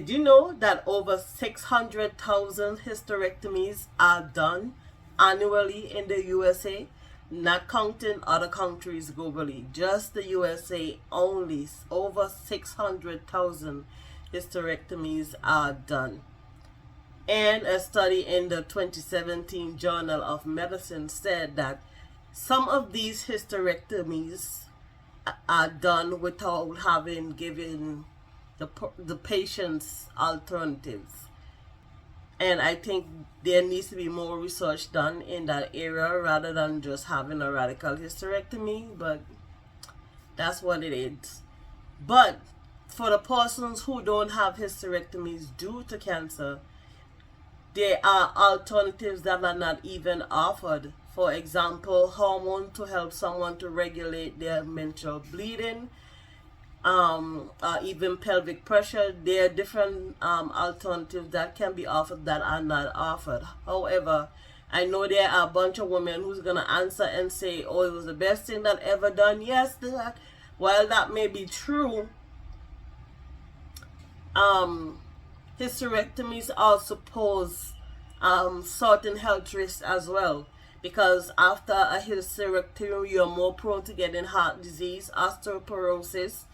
Did you know that over 600,000 hysterectomies are done annually in the USA? Not counting other countries globally, just the USA only. Over 600,000 hysterectomies are done. And a study in the 2017 Journal of Medicine said that some of these hysterectomies are done without having given the patients alternatives. And I think there needs to be more research done in that area rather than just having a radical hysterectomy, but that's what it is. But for the persons who don't have hysterectomies due to cancer, there are alternatives that are not even offered. For example, hormone to help someone to regulate their menstrual bleeding, even pelvic pressure. There are different alternatives that can be offered that are not offered. However, I know there are a bunch of women who's gonna answer and say, "Oh, it was the best thing that ever done." Yes, that while that may be true, hysterectomies also pose certain health risks as well, because after a hysterectomy you're more prone to getting heart disease, osteoporosis,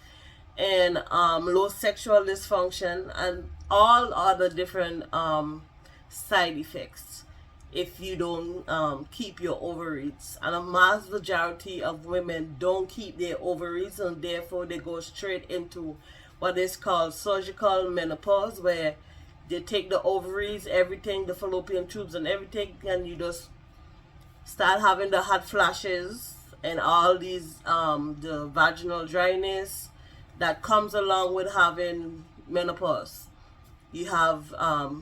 and low sexual dysfunction, and all other different side effects if you don't keep your ovaries. And a mass majority of women don't keep their ovaries, and therefore they go straight into what is called surgical menopause, where they take the ovaries, everything, the fallopian tubes and everything, and you just start having the hot flashes and all these the vaginal dryness that comes along with having menopause. You have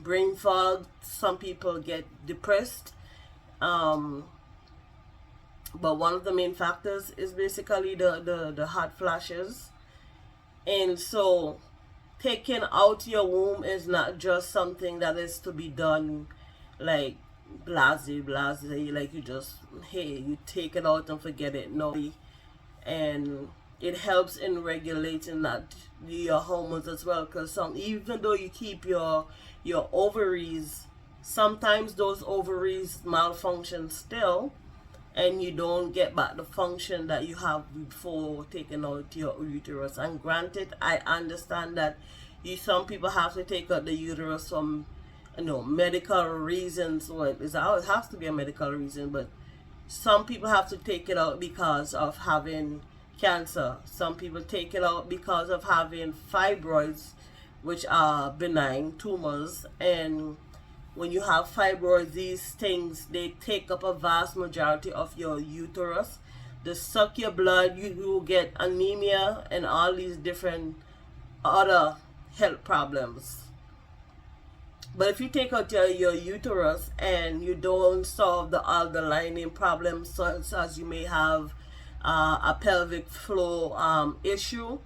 brain fog. Some people get depressed, but one of the main factors is basically the hot flashes. And so taking out your womb is not just something that is to be done like blase, like you just, hey, you take it out and forget it. No. And it helps in regulating that your hormones as well, because even though you keep your ovaries, sometimes those ovaries malfunction still, and you don't get back the function that you have before taking out your uterus. And granted, I understand that some people have to take out the uterus from medical reasons, or it has to be a medical reason, but some people have to take it out because of having cancer. Some people take it out because of having fibroids, which are benign tumors. And when you have fibroids, these things, they take up a vast majority of your uterus. They suck your blood, you will get anemia and all these different other health problems. But if you take out your uterus and you don't solve all the lining problems, such as you may have a pelvic floor issue,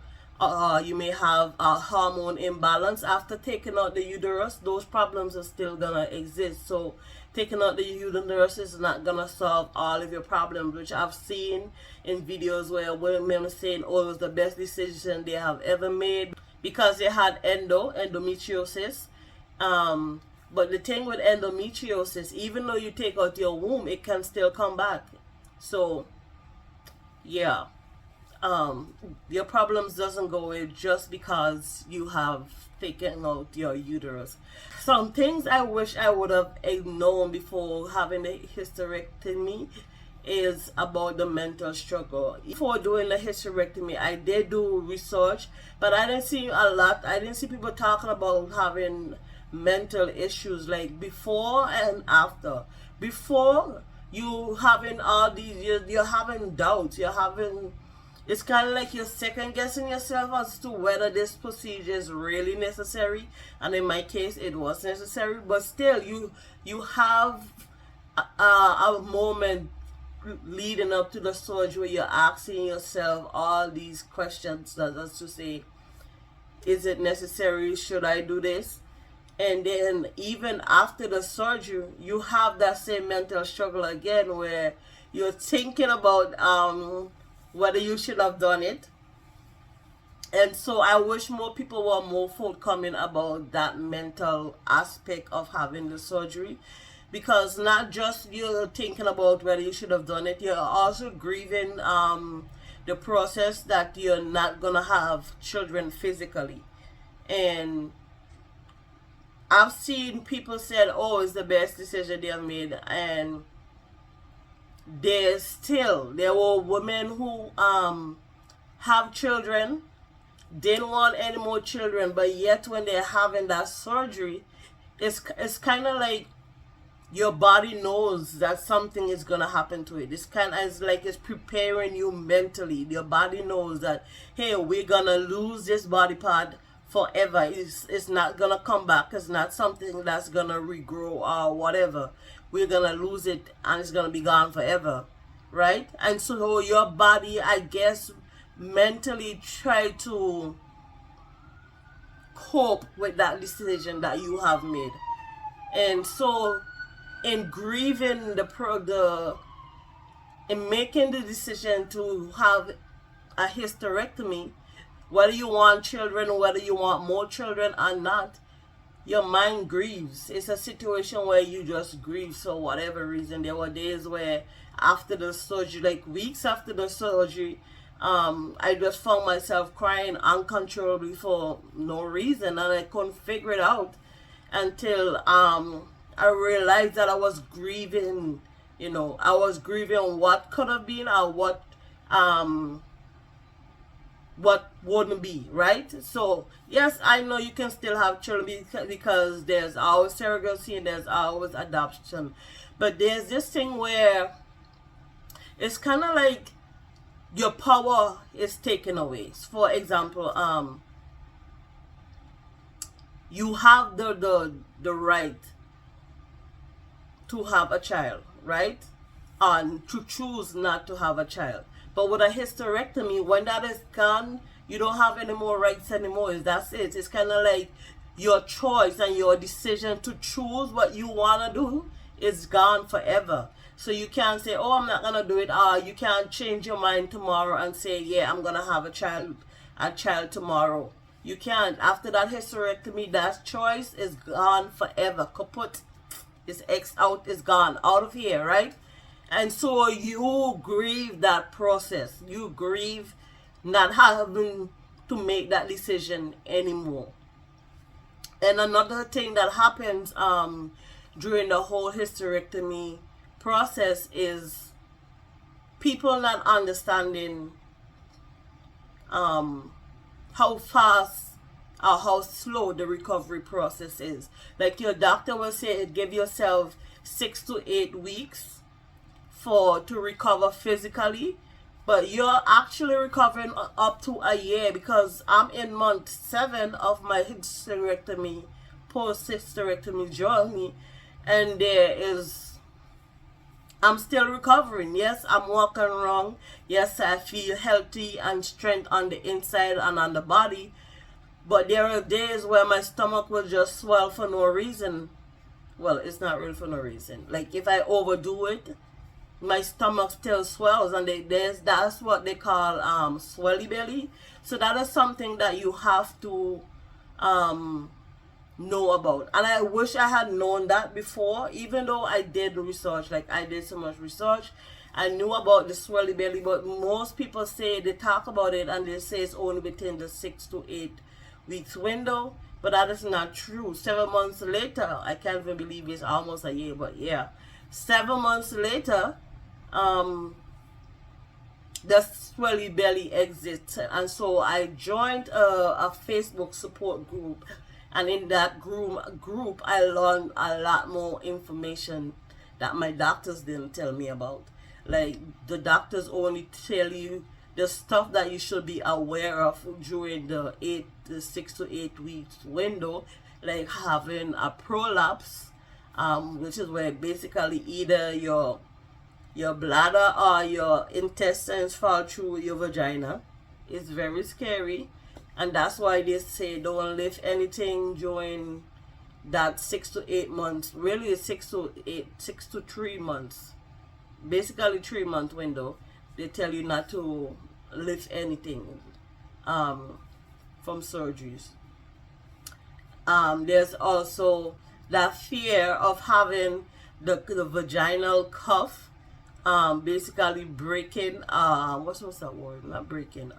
you may have a hormone imbalance after taking out the uterus, those problems are still gonna exist. So taking out the uterus is not gonna solve all of your problems, which I've seen in videos where women are saying, "Oh, it was the best decision they have ever made," because they had endometriosis. But the thing with endometriosis, even though you take out your womb, it can still come back. So yeah, your problems doesn't go away just because you have taken out your uterus. Some things I wish I would have known before having a hysterectomy is about the mental struggle. Before doing the hysterectomy, I did do research, but I didn't see a lot. I didn't see people talking about having mental issues like before and after. Before, you having all these, you're having doubts, it's kind of like you're second guessing yourself as to whether this procedure is really necessary. And in my case, it was necessary, but still you have a moment leading up to the surgery where you're asking yourself all these questions, that's to say, is it necessary? Should I do this? And then even after the surgery, you have that same mental struggle again, where you're thinking about whether you should have done it. And so I wish more people were more forthcoming about that mental aspect of having the surgery, because not just you're thinking about whether you should have done it, you're also grieving the process that you're not gonna have children physically. And I've seen people said, "Oh, it's the best decision they have made," and there were women who have children, didn't want any more children, but yet when they're having that surgery, it's kind of like your body knows that something is gonna happen to it. It's kind of it's like it's preparing you mentally. Your body knows that, hey, we're gonna lose this body part forever. It's not gonna come back. It's not something that's gonna regrow or whatever. We're gonna lose it and it's gonna be gone forever, right? And so your body, I guess, mentally try to cope with that decision that you have made. And so in grieving in making the decision to have a hysterectomy, whether you want children, whether you want more children or not, your mind grieves. It's a situation where you just grieve. So whatever reason, there were days where after the surgery, like weeks after the surgery, I just found myself crying uncontrollably for no reason, and I couldn't figure it out until I realized that I was grieving. I was grieving what could have been or what wouldn't be, right? So yes, I know you can still have children because there's always surrogacy and there's always adoption, but there's this thing where it's kind of like your power is taken away. For example, you have the right to have a child, right? And to choose not to have a child. But with a hysterectomy, when that is gone, you don't have any more rights anymore. That's it. It's kind of like your choice and your decision to choose what you want to do is gone forever. So you can't say, "Oh, I'm not gonna do it." You can't change your mind tomorrow and say, "Yeah, I'm gonna have a child tomorrow." You can't. After that hysterectomy, that choice is gone forever. Kaput. It's X out. Is gone out of here, right? And so you grieve that process. You grieve not having to make that decision anymore. And another thing that happens during the whole hysterectomy process is people not understanding how fast or how slow the recovery process is. Like your doctor will say, give yourself 6 to 8 weeks to recover physically, but you're actually recovering up to a year, because I'm in month 7 of my hysterectomy, post hysterectomy journey, and I'm still recovering. Yes, I'm walking around. Yes, I feel healthy and strength on the inside and on the body, but there are days where my stomach will just swell for no reason. Well, it's not really for no reason. Like if I overdo it, my stomach still swells, and that's what they call swelly belly. So that is something that you have to know about. And I wish I had known that before, even though I did research, like I did so much research. I knew about the swelly belly, but most people say they talk about it and they say it's only within the 6 to 8 weeks window, but that is not true. 7 months later, I can't even believe it's almost a year, but yeah, 7 months later, the swelly belly exists. And so I joined a Facebook support group, and in that group I learned a lot more information that my doctors didn't tell me about. Like the doctors only tell you the stuff that you should be aware of during the 6 to 8 weeks window, like having a prolapse, which is where basically either your bladder or your intestines fall through your vagina. It's very scary, and that's why they say don't lift anything during that 6 to 8 months. Really, it's 6 to 3 months, basically 3 month window. They tell you not to lift anything. from surgeries. There's also that fear of having the vaginal cuff basically breaking. What's that word? Not breaking.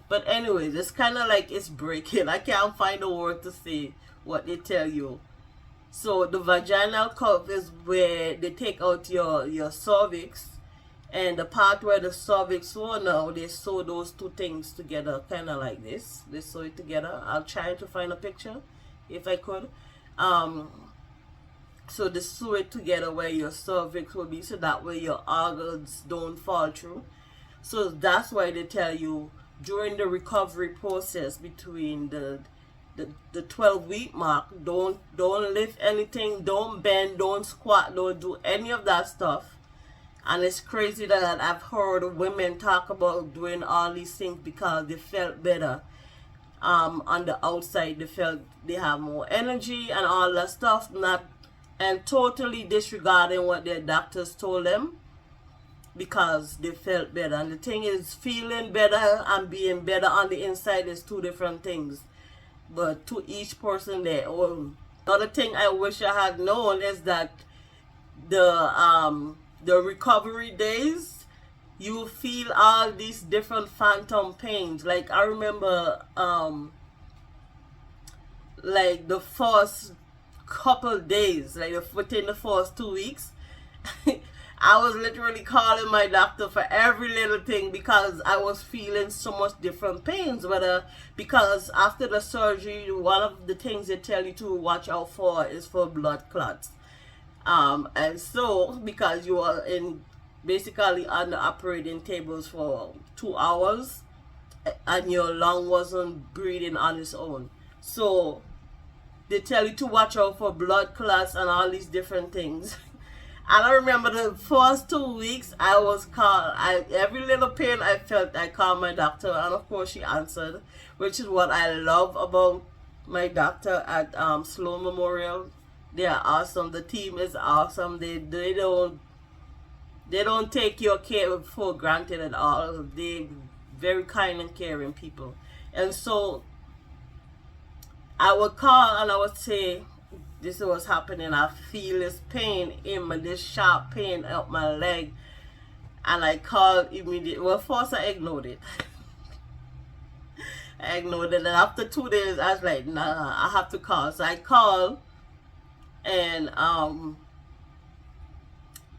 But anyways, it's kind of like it's breaking. I can't find a word to say what they tell you. So the vaginal cuff is where they take out your cervix, and the part where the cervix was now, they sew those two things together, kind of like this. They sew it together. I'll try to find a picture if I could. So they sew it together where your cervix will be, so that way your organs don't fall through. So that's why they tell you during the recovery process between the 12-week mark, don't lift anything, don't bend, don't squat, don't do any of that stuff. And it's crazy that I've heard women talk about doing all these things because they felt better. On the outside, they felt they have more energy and all that stuff, and totally disregarding what their doctors told them, because they felt better. And the thing is, feeling better and being better on the inside is two different things, but to each person their own. Another thing I wish I had known is that the recovery days, you feel all these different phantom pains. Like I remember like the first couple days, like within the first 2 weeks, I was literally calling my doctor for every little thing because I was feeling so much different pains. Because after the surgery, one of the things they tell you to watch out for is for blood clots. And so because you are basically on the operating tables for 2 hours and your lung wasn't breathing on its own, so they tell you to watch out for blood clots and all these different things. And I remember the first 2 weeks I was called, every little pain I felt, I called my doctor, and of course she answered, which is what I love about my doctor at Sloan Memorial. They are awesome. The team is awesome. They don't take your care for granted at all. They very kind and caring people. And so I would call and I would say, this is what's happening. I feel this pain this sharp pain up my leg. And I called immediately. Well, first I ignored it. I ignored it. And after 2 days, I was like, nah, I have to call. So I called, and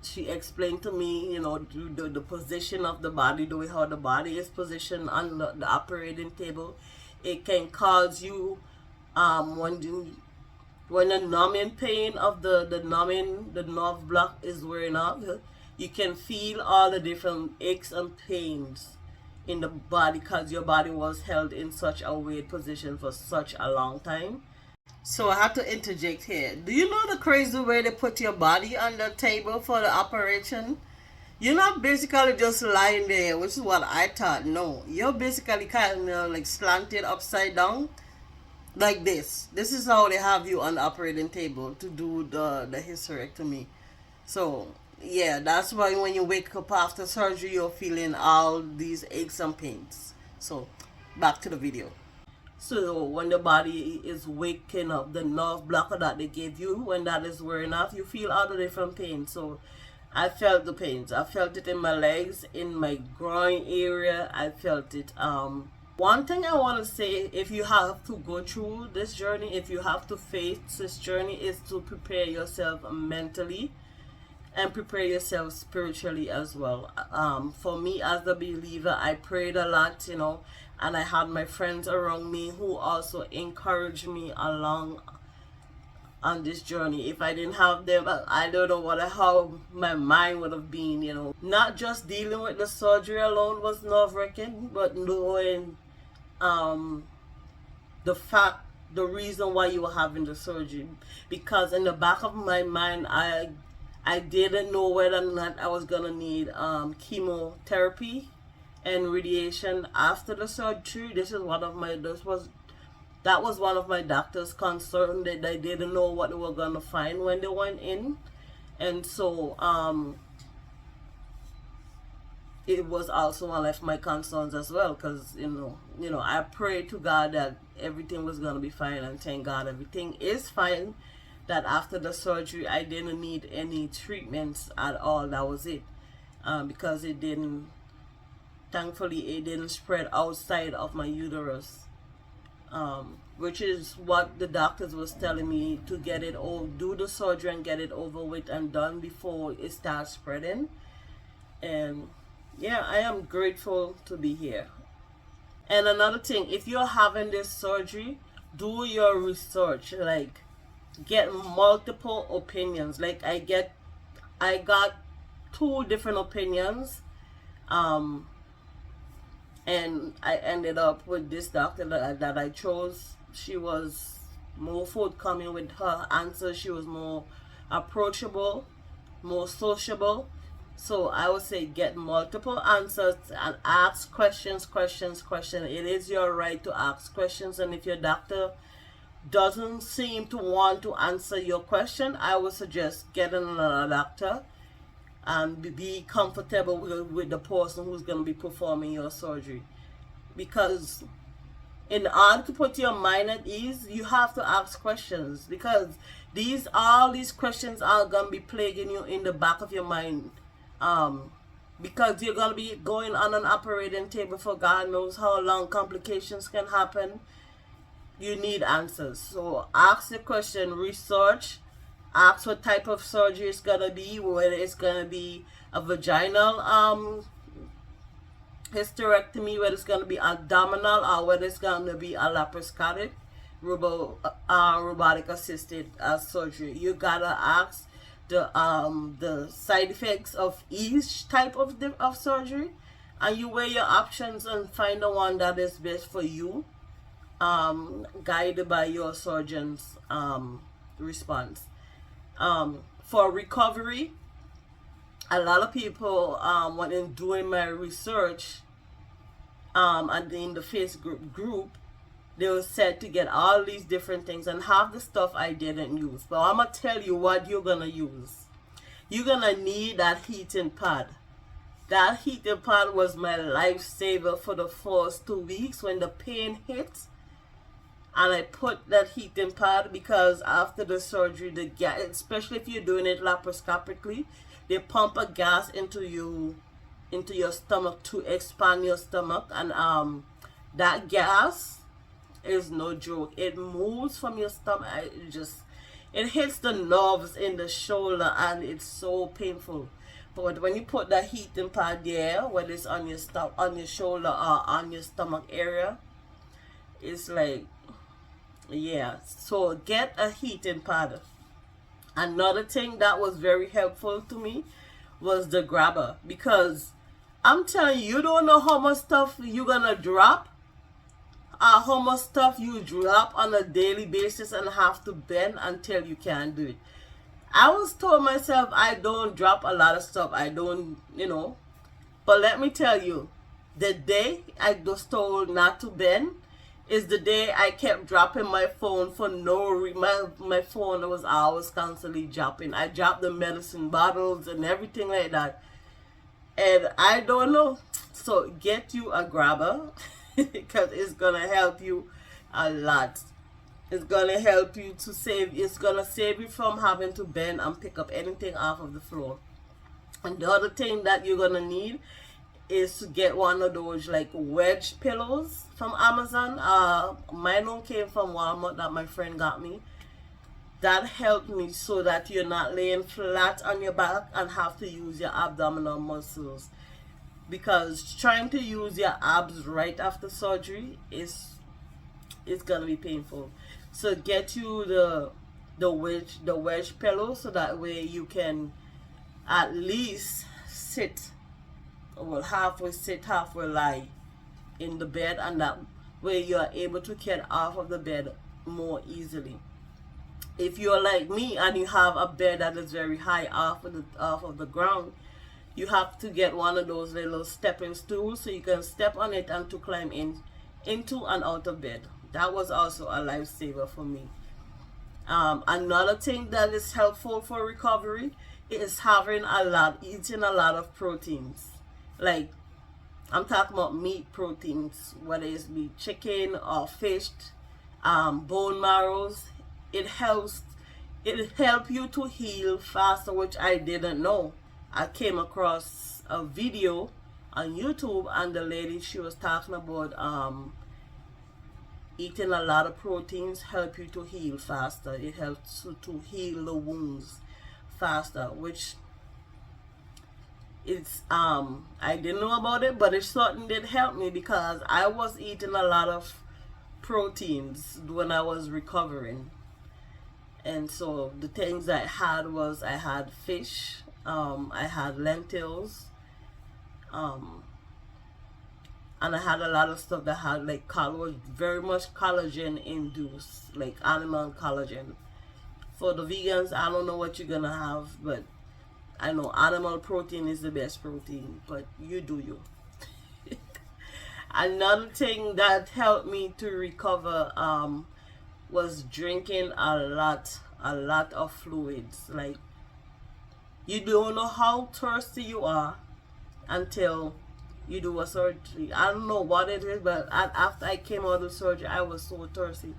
she explained to me, the position of the body, the way how the body is positioned on the operating table. It can cause you, when the numbing pain of the nerve block is wearing off, you can feel all the different aches and pains in the body because your body was held in such a weird position for such a long time. So I have to interject here. Do you know the crazy way they put your body on the table for the operation? You're not basically just lying there, which is what I thought. No, you're basically kind of like slanted upside down, like this. This is how they have you on the operating table to do the hysterectomy. So yeah, that's why when you wake up after surgery, you're feeling all these aches and pains. So back to the video. So when the body is waking up, the nerve blocker that they gave you, when that is wearing off, you feel all the different pains. So I felt the pains. I felt it in my legs, in my groin area. I felt it. One thing I want to say, if you have to go through this journey, if you have to face this journey, is to prepare yourself mentally and prepare yourself spiritually as well. For me as the believer, I prayed a lot, and I had my friends around me who also encouraged me along on this journey. If I didn't have them, I don't know how my mind would have been. Not just dealing with the surgery alone was nerve-wracking, but knowing the reason why you were having the surgery. Because in the back of my mind, I didn't know whether or not I was gonna need chemotherapy and radiation after the surgery. That was one of my doctor's concern, that they didn't know what they were gonna find when they went in. And so it was also one of my concerns as well, because I prayed to God that everything was going to be fine, and thank God everything is fine. That after the surgery I didn't need any treatments at all. That was it. Because it didn't, thankfully it didn't spread outside of my uterus, which is what the doctors was telling me, to get it all, do the surgery and get it over with and done before it starts spreading. And yeah, I am grateful to be here. And another thing, if you're having this surgery, do your research. Like, get multiple opinions. Like, I got 2 different opinions, and I ended up with this doctor that I chose. She was more forthcoming with her answers. She was more approachable, more sociable. So I would say get multiple answers and ask questions. It is your right to ask questions, and if your doctor doesn't seem to want to answer your question, I would suggest getting another doctor and be comfortable with the person who's going to be performing your surgery. Because in order to put your mind at ease, you have to ask questions, because all these questions are going to be plaguing you in the back of your mind. Because you're going to be going on an operating table for God knows how long. Complications can happen. You need answers. So ask the question, research, ask what type of surgery it's going to be, whether it's going to be a vaginal hysterectomy, whether it's going to be abdominal, or whether it's going to be a laparoscopic robotic assisted surgery. You gotta ask the side effects of each type of surgery, and you weigh your options and find the one that is best for you, guided by your surgeon's response. For recovery, a lot of people, when in doing my research, and in the Facebook group, they were said to get all these different things, and half the stuff I didn't use. But I'm gonna tell you what you're gonna use. You're gonna need that heating pad. That heating pad was my lifesaver for the first 2 weeks when the pain hit. And I put that heating pad because after the surgery, the gas, especially if you're doing it laparoscopically, they pump a gas into your stomach to expand your stomach, and that gas is no joke. It moves from your stomach. It hits the nerves in the shoulder, and it's so painful. But when you put that heating pad there, whether it's on your shoulder or on your stomach area, it's like, yeah. So get a heating pad. Another thing that was very helpful to me was the grabber, because I'm telling you, you don't know how much stuff you're gonna drop, how much stuff you drop on a daily basis and have to bend until you can't do it. I was told myself I don't drop a lot of stuff. I don't, but let me tell you, the day I was told not to bend is the day I kept dropping my phone for no reason. My phone was always constantly dropping. I dropped the medicine bottles and everything like that. And I don't know. So get you a grabber because it's going to help you a lot. It's going to help you to it's going to save you from having to bend and pick up anything off of the floor. And the other thing that you're going to need is to get one of those like wedge pillows from Amazon. Mine one came from Walmart that my friend got me. That helped me so that you're not laying flat on your back and have to use your abdominal muscles. Because trying to use your abs right after surgery it's gonna be painful. So get you the wedge pillow, so that way you can at least sit, well, halfway sit, halfway lie in the bed, and that way you are able to get off of the bed more easily. If you're like me and you have a bed that is very high off of the ground, you have to get one of those little stepping stools so you can step on it and to climb into and out of bed. That was also a lifesaver for me. Another thing that is helpful for recovery is eating a lot of proteins. Like, I'm talking about meat proteins, whether it's be chicken or fish, bone marrows. It helps. It help you to heal faster, which I didn't know. I came across a video on YouTube, and the lady, she was talking about eating a lot of proteins help you to heal faster. It helps you to heal the wounds faster, which it's I didn't know about it, but it certainly did help me because I was eating a lot of proteins when I was recovering. And so the things I had was, I had fish, I had lentils, um, and I had a lot of stuff that had like was very much collagen induced, like animal collagen. For the vegans, I don't know what you're gonna have, but I know animal protein is the best protein, but you do you. Another thing that helped me to recover was drinking a lot of fluids. Like, you don't know how thirsty you are until you do a surgery. I don't know what it is, but after I came out of surgery, I was so thirsty.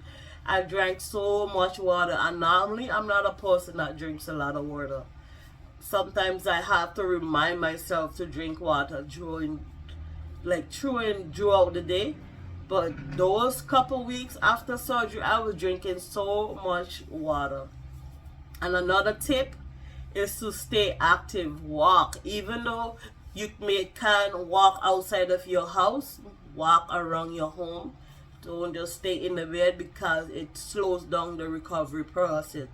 I drank so much water, and normally I'm not a person that drinks a lot of water. Sometimes I have to remind myself to drink water throughout the day. But those couple weeks after surgery, I was drinking so much water. And another tip is to stay active. Walk. Even though can't walk outside of your house, walk around your home. Don't just stay in the bed, because it slows down the recovery process.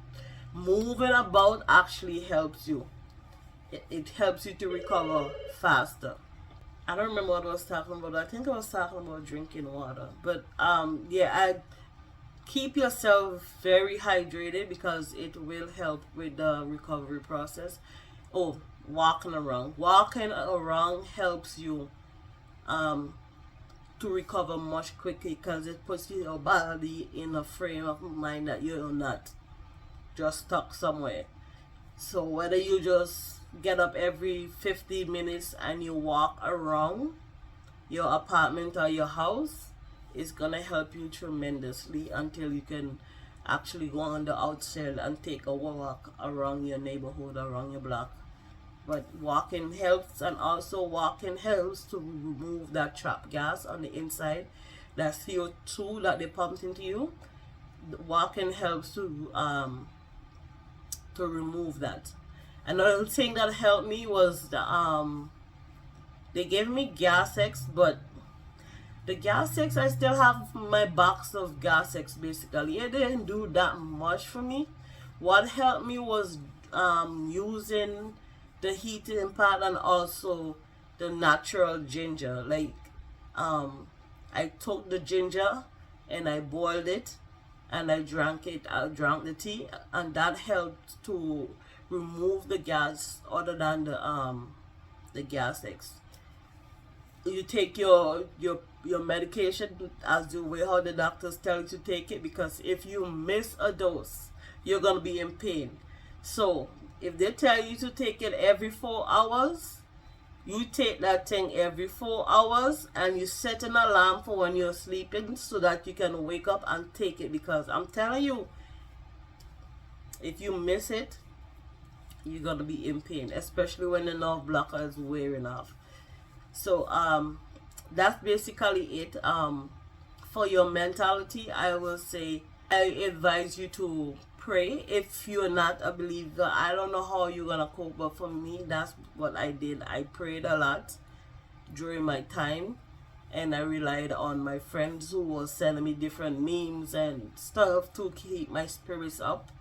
Moving about actually helps you. It helps you to recover faster. I don't remember what I was talking about. I think I was talking about drinking water. But yeah, I keep yourself very hydrated because it will help with the recovery process. Oh, walking around. Walking around helps you to recover much quicker, because it puts your body in a frame of mind that you're not just stuck somewhere. So whether you just get up every 50 minutes and you walk around your apartment or your house, it's gonna help you tremendously until you can actually go on the outside and take a walk around your neighborhood, around your block. But walking helps, and also walking helps to remove that trapped gas on the inside, that CO2 that they pumped into you. Walking helps to remove that. Another thing that helped me was they gave me gas X, but the gas X, I still have my box of gas X basically. It didn't do that much for me. What helped me was using the heating pad and also the natural ginger. Like, I took the ginger and I boiled it and I drank it. I drank the tea, and that helped to remove the gas other than the gas X. You take your medication as the way how the doctors tell you to take it, because if you miss a dose, you're gonna be in pain. So if they tell you to take it every 4 hours, you take that thing every 4 hours, and you set an alarm for when you're sleeping so that you can wake up and take it. Because I'm telling you, if you miss it, you're gonna be in pain, especially when the nerve blocker is wearing off. So that's basically it. For your mentality, I will say I advise you to pray. If you're not a believer, I don't know how you're gonna cope, but for me, that's what I did. I prayed a lot during my time, and I relied on my friends who was sending me different memes and stuff to keep my spirits up.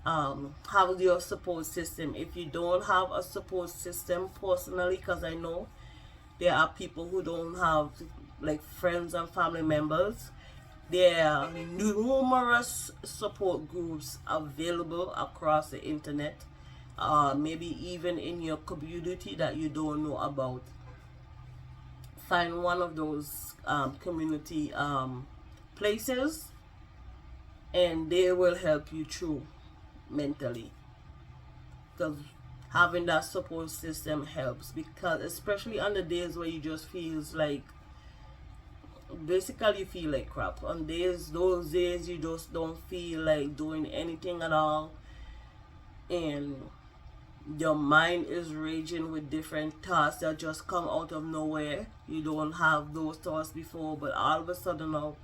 Have your support system. If you don't have a support system personally, because I know there are people who don't have like friends and family members, there are numerous support groups available across the internet, maybe even in your community that you don't know about. Find one of those community places, and they will help you through mentally. Because having that support system helps, because especially on the days where you just feels like, basically you feel like crap. On those days you just don't feel like doing anything at all, and your mind is raging with different thoughts that just come out of nowhere. You don't have those thoughts before, but all of a sudden now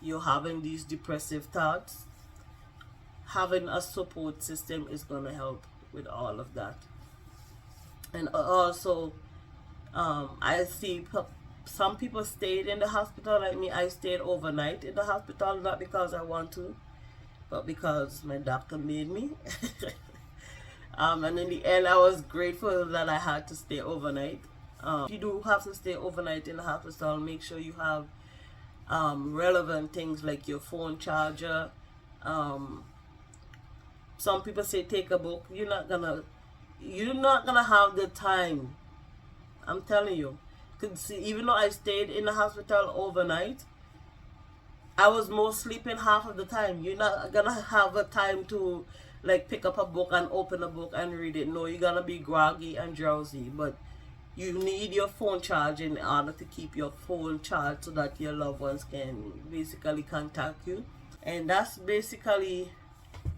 you're having these depressive thoughts. Having a support system is going to help with all of that. And also, I see some people stayed in the hospital like me. I stayed overnight in the hospital, not because I want to, but because my doctor made me. And in the end, I was grateful that I had to stay overnight. If you do have to stay overnight in the hospital, make sure you have relevant things like your phone charger. Some people say take a book. You're not gonna have the time. I'm telling you. Cause even though I stayed in the hospital overnight, I was more sleeping half of the time. You're not gonna have a time to like pick up a book and open a book and read it. No, you're gonna be groggy and drowsy. But you need your phone charged in order to keep your phone charged so that your loved ones can basically contact you. And that's basically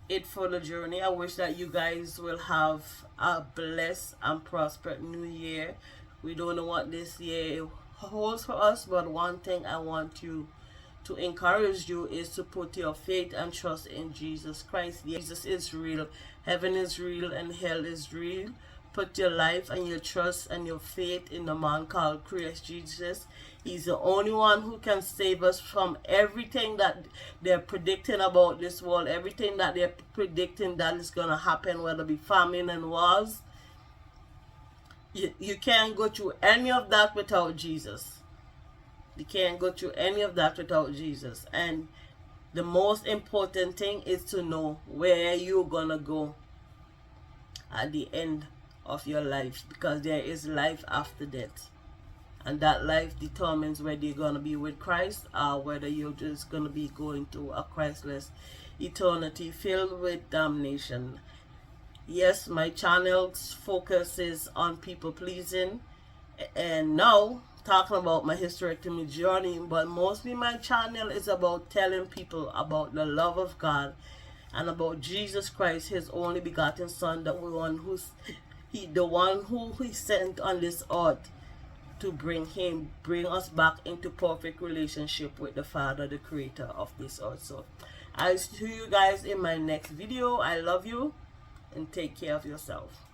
it for the journey. I wish that you guys will have a blessed and prosperous new year. We don't know what this year holds for us, but one thing I want you to encourage you is to put your faith and trust in Jesus Christ. Jesus is real, heaven is real, and hell is real. Put your life and your trust and your faith in the man called Christ Jesus. He's the only one who can save us from everything that they're predicting about this world, everything that they're predicting that is going to happen, whether it be famine and wars. You can't go through any of that without Jesus. You can't go through any of that without Jesus. And the most important thing is to know where you're going to go at the end of your life, because there is life after death. And that life determines whether you're going to be with Christ or whether you're just going to be going to a Christless eternity filled with damnation. Yes, my channel's focus is on people pleasing and now talking about my hysterectomy journey, but mostly my channel is about telling people about the love of God and about Jesus Christ, his only begotten son, the one who he sent on this earth to bring us back into perfect relationship with the Father, the creator of this earth. So I'll see you guys in my next video. I love you and take care of yourself.